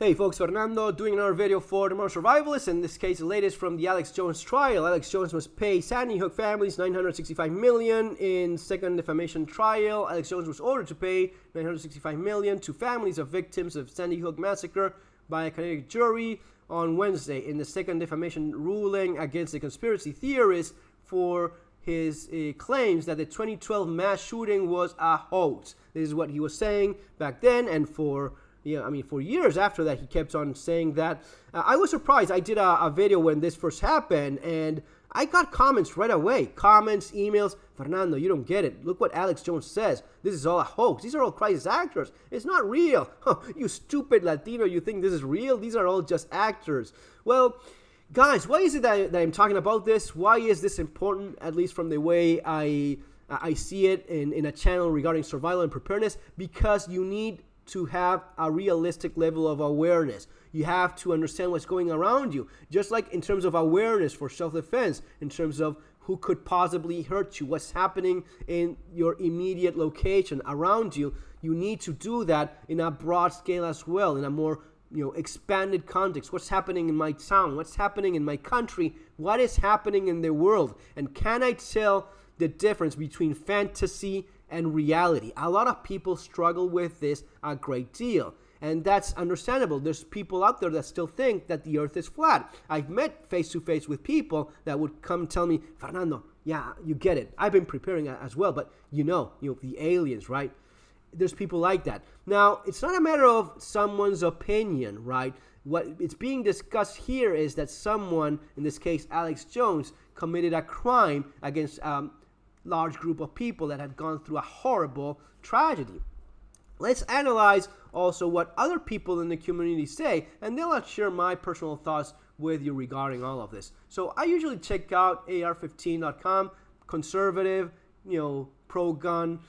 Hey folks, Fernando doing another video for the Modern Survivalists. In this case, the latest from the Alex Jones trial. Alex Jones must pay Sandy Hook families $965 million in second defamation trial. Alex Jones was ordered to pay $965 million to families of victims of Sandy Hook massacre by a Connecticut jury on Wednesday in the second defamation ruling against the conspiracy theorist for his claims that the 2012 mass shooting was a hoax. This is what he was saying back then, and for years after that, he kept on saying that. I was surprised. I did a video when this first happened, and I got comments right away. Comments, emails. Fernando, you don't get it. Look what Alex Jones says. This is all a hoax. These are all crisis actors. It's not real. You stupid Latino, you think this is real? These are all just actors. Well, guys, why is it that I'm talking about this? Why is this important, at least from the way I see it in a channel regarding survival and preparedness? Because you need to have a realistic level of awareness. You have to understand what's going around you, just like in terms of awareness for self-defense, in terms of who could possibly hurt you, what's happening in your immediate location around you. You need to do that in a broad scale as well, in a more expanded context. What's happening in my town? What's happening in my country? What is happening in the world? And can I tell the difference between fantasy and reality? A lot of people struggle with this a great deal, and that's understandable. There's people out there that still think that the earth is flat. I've met face-to-face with people that would come tell me, Fernando, yeah, you get it. I've been preparing as well, but the aliens, right? There's people like that. Now, it's not a matter of someone's opinion, right? What it's being discussed here is that someone, in this case Alex Jones, committed a crime against large group of people that had gone through a horrible tragedy. Let's analyze also what other people in the community say, and then I'll share my personal thoughts with you regarding all of this. So I usually check out ar15.com, conservative, pro-gun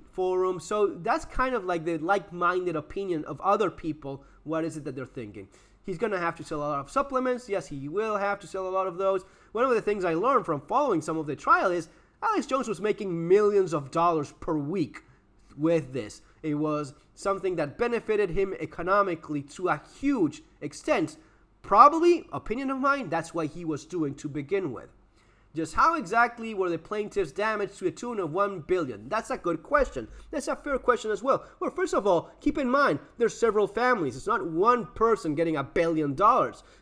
forum. So that's kind of like the like-minded opinion of other people. What is it that they're thinking? He's going to have to sell a lot of supplements. Yes, he will have to sell a lot of those. One of the things I learned from following some of the trial is Alex Jones was making millions of dollars per week with this. It was something that benefited him economically to a huge extent. Probably, opinion of mine, that's what he was doing to begin with. Just how exactly were the plaintiffs damaged to a tune of $1 billion? That's a good question. That's a fair question as well. Well, first of all, keep in mind, there's several families. It's not one person getting $1 billion.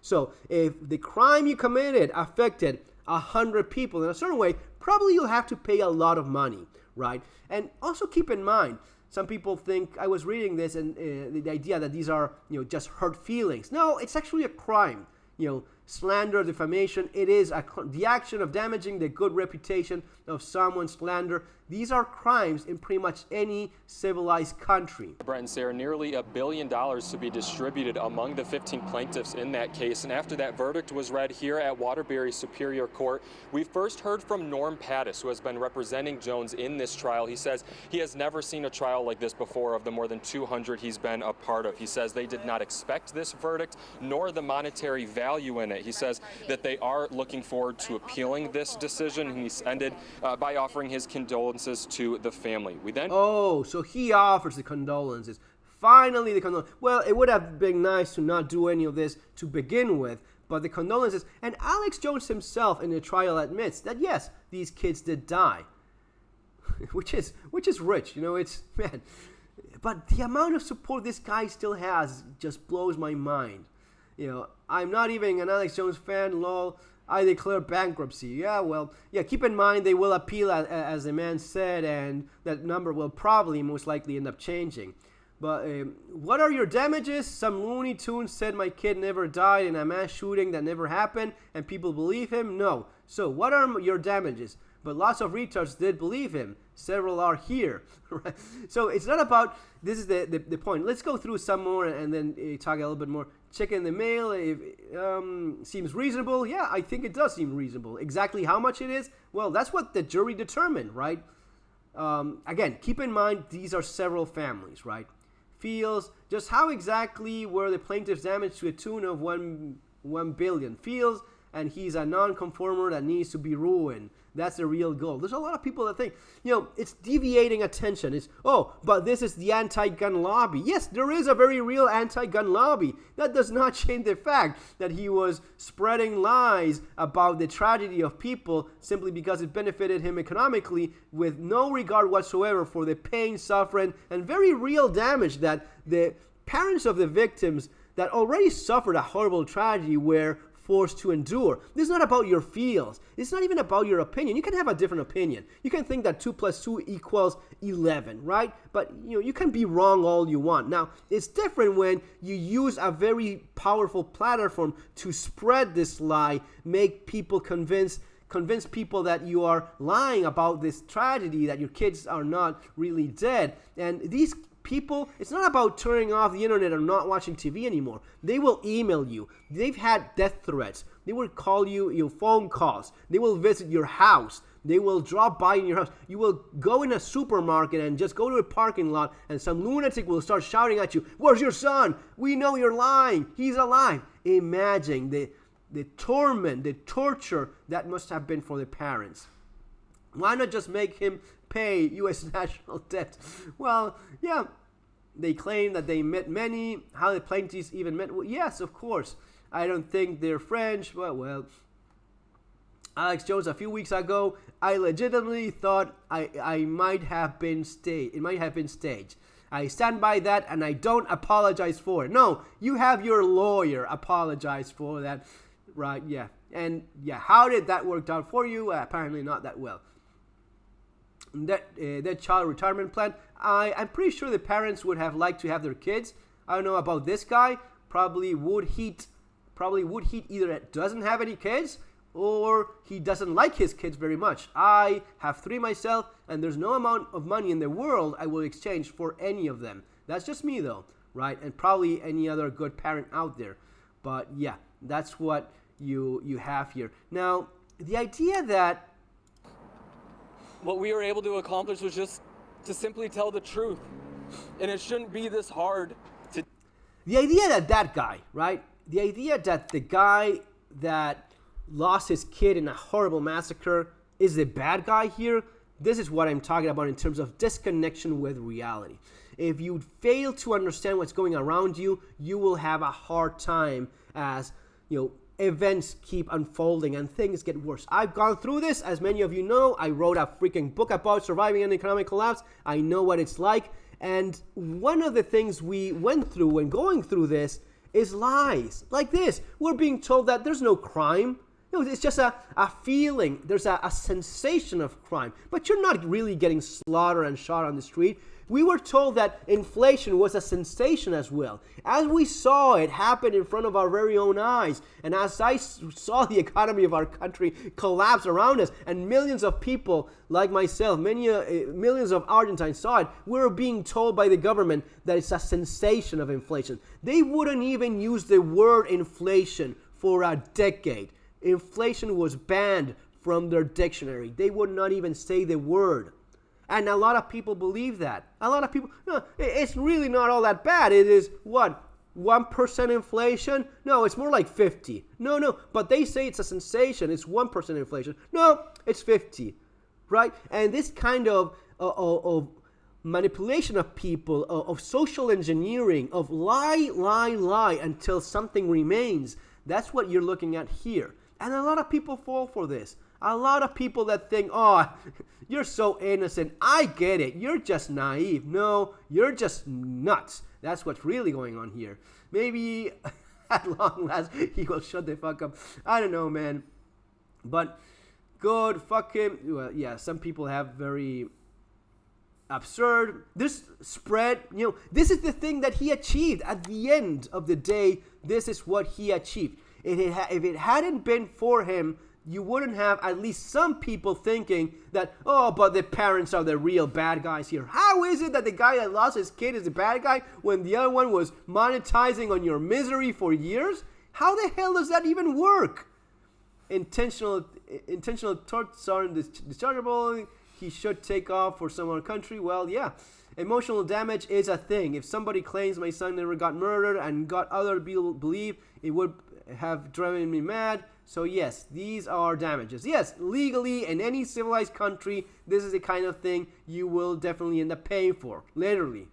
So if the crime you committed affected 100 people in a certain way, probably you'll have to pay a lot of money, right? And also keep in mind, some people think, I was reading this, and the idea that these are, just hurt feelings. No, it's actually a crime. Slander, defamation, it is the action of damaging the good reputation of someone. Slander, these are crimes in pretty much any civilized country. Brett and Sarah, nearly $1 billion to be distributed among the 15 plaintiffs in that case. And after that verdict was read here at Waterbury Superior Court, we first heard from Norm Pattis, who has been representing Jones in this trial. He says he has never seen a trial like this before of the more than 200 he's been a part of. He says they did not expect this verdict, nor the monetary value in it. He says that they are looking forward to appealing this decision, and he's ended by offering his condolences to the family. We then... Oh, so he offers the condolences. Finally, the condolences. Well, it would have been nice to not do any of this to begin with, but the condolences. And Alex Jones himself in the trial admits that, yes, these kids did die, which is rich. It's, man. But the amount of support this guy still has just blows my mind. I'm not even an Alex Jones fan, lol. I declare bankruptcy. Yeah, keep in mind they will appeal, as the man said, and that number will probably most likely end up changing. But what are your damages? Some Looney Tunes said my kid never died in a mass shooting that never happened, and people believe him? No. So what are your damages? But lots of retards did believe him. Several are here. Right? So it's not about, this is the point. Let's go through some more and then talk a little bit more. Check in the mail. Seems reasonable. Yeah, I think it does seem reasonable. Exactly how much it is? Well, that's what the jury determined, right? Again, keep in mind, these are several families, right? Feels, just how exactly were the plaintiffs damaged to a tune of $1 billion? Feels, and he's a non-conformer that needs to be ruined. That's the real goal. There's a lot of people that think, you know, it's deviating attention. It's, oh, but this is the anti-gun lobby. Yes, there is a very real anti-gun lobby. That does not change the fact that he was spreading lies about the tragedy of people simply because it benefited him economically, with no regard whatsoever for the pain, suffering, and very real damage that the parents of the victims that already suffered a horrible tragedy were forced to endure. This is not about your feels. It's not even about your opinion. You can have a different opinion. You can think that 2 + 2 = 11, right? But you can be wrong all you want. Now, it's different when you use a very powerful platform to spread this lie, make people convince people that you are lying about this tragedy, that your kids are not really dead. And these people, it's not about turning off the internet or not watching TV anymore. They will email you. They've had death threats. They will call you, your phone calls. They will visit your house. They will drop by in your house. You will go in a supermarket and just go to a parking lot, and some lunatic will start shouting at you, "Where's your son? We know you're lying. He's alive." Imagine the torment, the torture that must have been for the parents. Why not just make him pay U.S. national debt? Well, yeah, they claim that they met many. How the plaintiffs even met? Well, yes, of course. I don't think they're French. Well, Alex Jones, a few weeks ago, I legitimately thought I might have been staged. It might have been staged. I stand by that, and I don't apologize for it. No, you have your lawyer apologize for that, right? Yeah, and yeah, how did that work out for you? Apparently not that well. That child retirement plan, I'm pretty sure the parents would have liked to have their kids. I don't know about this guy. Probably would heat either it doesn't have any kids or he doesn't like his kids very much. I have 3 myself, and there's no amount of money in the world I will exchange for any of them. That's just me though, right? And probably any other good parent out there. But yeah, that's what you have here. Now, the idea that what we were able to accomplish was just to simply tell the truth. And it shouldn't be this hard to... The idea that guy, right? The idea that the guy that lost his kid in a horrible massacre is the bad guy here, this is what I'm talking about in terms of disconnection with reality. If you fail to understand what's going around you, you will have a hard time as, events keep unfolding and things get worse. I've gone through this, as many of you know. I wrote a freaking book about surviving an economic collapse. I know what it's like. And one of the things we went through when going through this is lies. Like this. We're being told that there's no crime. It's just a feeling. There's a sensation of crime. But you're not really getting slaughtered and shot on the street. We were told that inflation was a sensation as well. As we saw it happen in front of our very own eyes, and as I saw the economy of our country collapse around us, and millions of people like myself, millions of Argentines saw it, we were being told by the government that it's a sensation of inflation. They wouldn't even use the word inflation for a decade. Inflation was banned from their dictionary. They would not even say the word. And a lot of people believe that. A lot of people, no, it's really not all that bad. It is, 1% inflation? No, it's more like 50. No, but they say it's a sensation. It's 1% inflation. No, it's 50, right? And this kind of manipulation of people, of social engineering, of lie until something remains, that's what you're looking at here. And a lot of people fall for this. A lot of people that think, oh, you're so innocent. I get it. You're just naive. No, you're just nuts. That's what's really going on here. Maybe at long last, he will shut the fuck up. I don't know, man. But good, fuck him. Well, yeah, some people have very absurd. This spread, this is the thing that he achieved. At the end of the day, this is what he achieved. If it hadn't been for him, you wouldn't have at least some people thinking that, oh, but the parents are the real bad guys here. How is it that the guy that lost his kid is the bad guy when the other one was monetizing on your misery for years? How the hell does that even work? Intentional torts aren't dischargeable. He should take off for some other country. Well, yeah. Emotional damage is a thing. If somebody claims my son never got murdered and got other people believe, it would have driven me mad. So yes, these are damages. Yes, legally in any civilized country, this is the kind of thing you will definitely end up paying for, literally.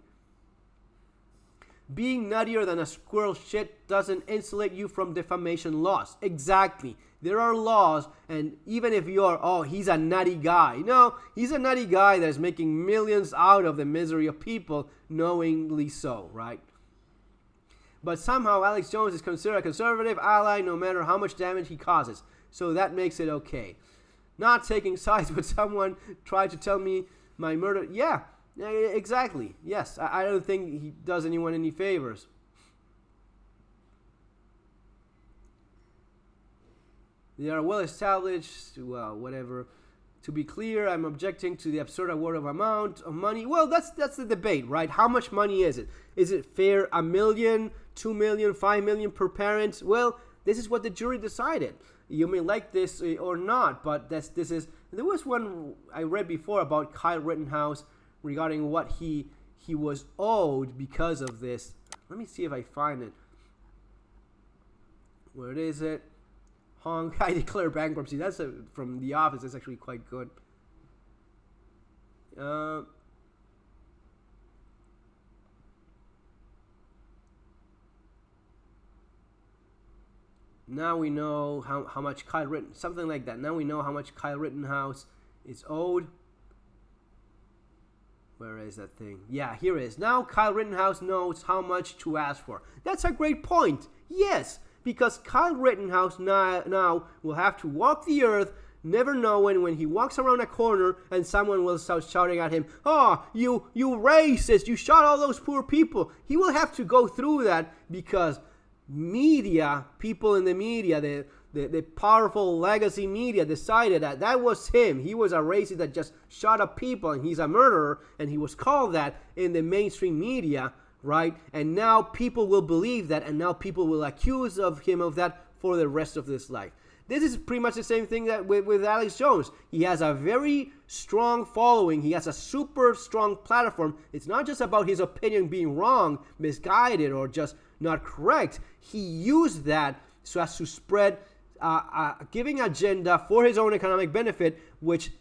Being nuttier than a squirrel shit doesn't insulate you from defamation laws. Exactly. There are laws, and even if you're, oh, he's a nutty guy. No, he's a nutty guy that's making millions out of the misery of people, knowingly so, right? But somehow Alex Jones is considered a conservative ally no matter how much damage he causes. So that makes it okay. Not taking sides with someone tried to tell me my murder. Yeah, exactly. Yes, I don't think he does anyone any favors. They are well established, well, whatever. To be clear, I'm objecting to the absurd award of amount of money. Well, that's the debate, right? How much money is it? Is it fair? $1 million, $2 million, $5 million per parent? Well, this is what the jury decided. You may like this or not, but this is. There was one I read before about Kyle Rittenhouse regarding what he was owed because of this. Let me see if I find it. Where is it? I declare bankruptcy. That's from The Office. That's actually quite good. Now we know how much Kyle Rittenhouse, something like that. Now we know how much Kyle Rittenhouse is owed. Where is that thing? Yeah, here it is. Now Kyle Rittenhouse knows how much to ask for. That's a great point. Yes. Because Kyle Rittenhouse now will have to walk the earth, never knowing when he walks around a corner and someone will start shouting at him, "Oh, you racist, you shot all those poor people." He will have to go through that because media, people in the media, the powerful legacy media decided that was him. He was a racist that just shot up people and he's a murderer, and he was called that in the mainstream media. Right? And now people will believe that, and now people will accuse of him of that for the rest of his life. This is pretty much the same thing that with Alex Jones. He has a very strong following. He has a super strong platform. It's not just about his opinion being wrong, misguided, or just not correct. He used that so as to spread a giving agenda for his own economic benefit, which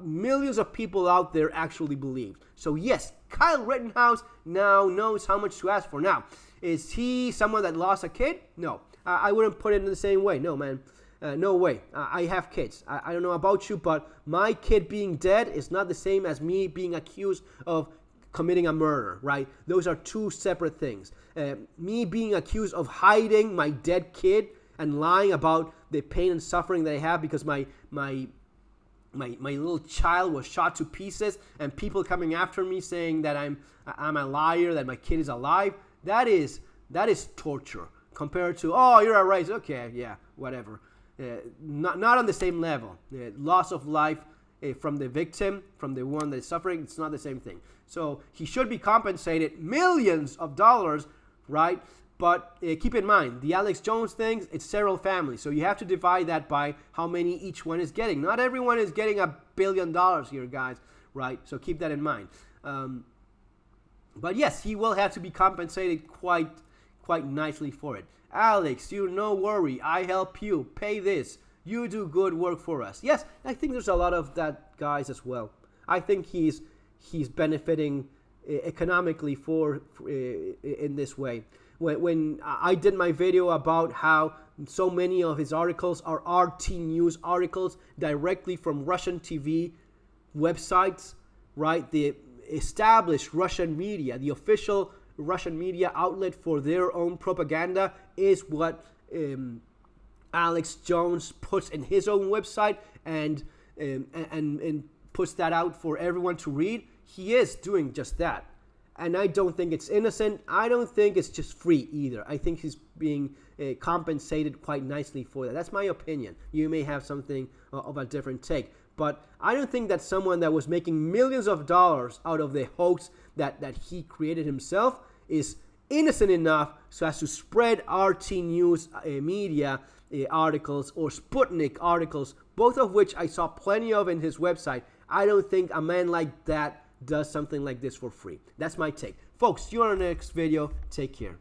millions of people out there actually believed. So yes, Kyle Rittenhouse now knows how much to ask for. Now, is he someone that lost a kid? No, I wouldn't put it in the same way. No, man. No way. I have kids. I don't know about you, but my kid being dead is not the same as me being accused of committing a murder, right? Those are two separate things. Me being accused of hiding my dead kid and lying about the pain and suffering that I have because my little child was shot to pieces, and people coming after me saying that I'm a liar, that my kid is alive. That is torture compared to, oh, you're a racist. Okay, yeah, whatever. Not on the same level. Loss of life from the victim, from the one that is suffering, it's not the same thing. So he should be compensated millions of dollars, right? But keep in mind, the Alex Jones thing, it's several families. So you have to divide that by how many each one is getting. Not everyone is getting $1 billion here, guys, right? So keep that in mind. But yes, he will have to be compensated quite nicely for it. Alex, you no worry. I help you. Pay this. You do good work for us. Yes, I think there's a lot of that guys as well. I think he's benefiting economically in this way. When I did my video about how so many of his articles are RT News articles directly from Russian TV websites, right? The established Russian media, the official Russian media outlet for their own propaganda is what Alex Jones puts in his own website and puts that out for everyone to read. He is doing just that. And I don't think it's innocent. I don't think it's just free either. I think he's being compensated quite nicely for that. That's my opinion. You may have something of a different take. But I don't think that someone that was making millions of dollars out of the hoax that he created himself is innocent enough so as to spread RT News media articles or Sputnik articles, both of which I saw plenty of in his website. I don't think a man like that does something like this for free. That's my take. Folks, see you on the next video. Take care.